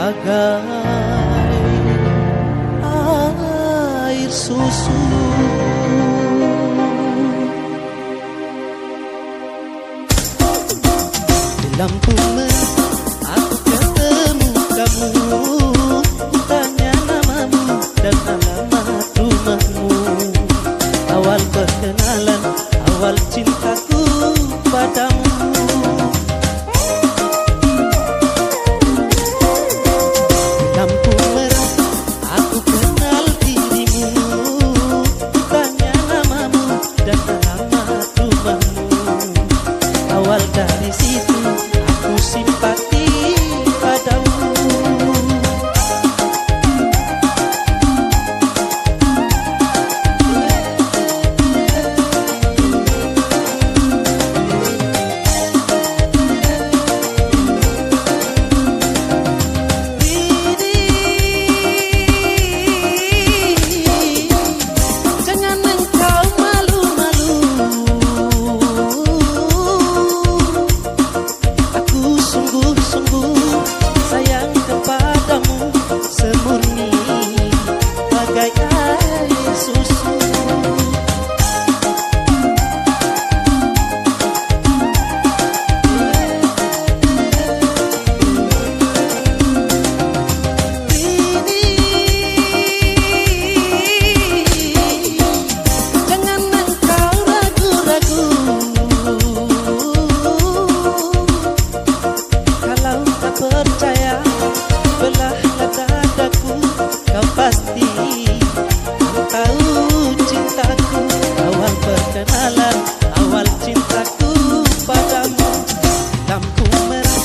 bagai air susu. Di lampu merah aku ketemu kamu, tanya namamu dan alamat rumahmu. Awal perkenalan, awal cintaku padamu. Lampu merah aku kenal dirimu, tanya namamu dan alamat rumahmu. Awal dari situ aku simpati padamu. Semurni bagai air susu. Ini jangan engkau ragu-ragu, kalau tak percaya belahlah dadaku, kau pasti tahu cintaku. Awal perkenalan, awal cintaku padamu. Lampu merah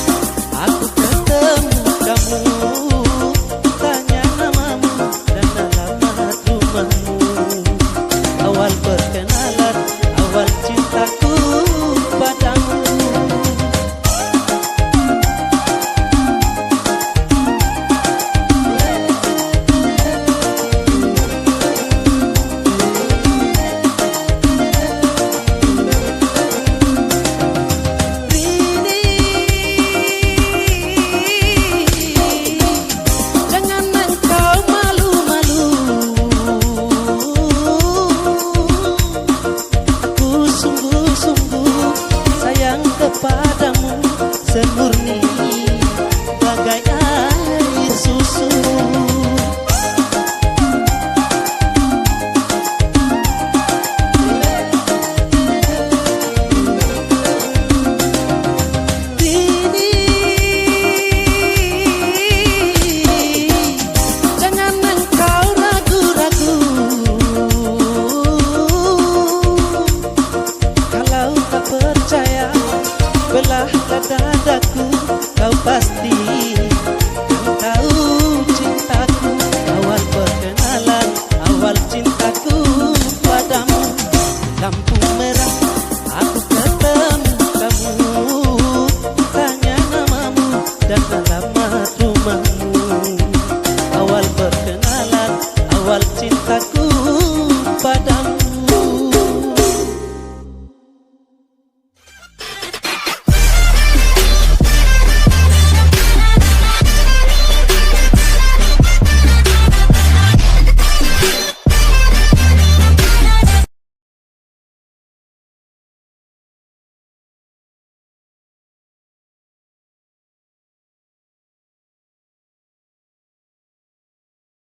aku ketemu kamu, tanya namamu dan alamat rumahmu. Awal perkenalan, awal cintaku padamu. Padamu semurni bagai air susu. Ini jangan engkau ragu-ragu, kalau tak percaya belahlah dadaku, kau pasti tahu cintaku. Awal perkenalan, awal cintaku padamu. Lampu merah aku ketemu kamu, tanya namamu dan alamat rumahmu.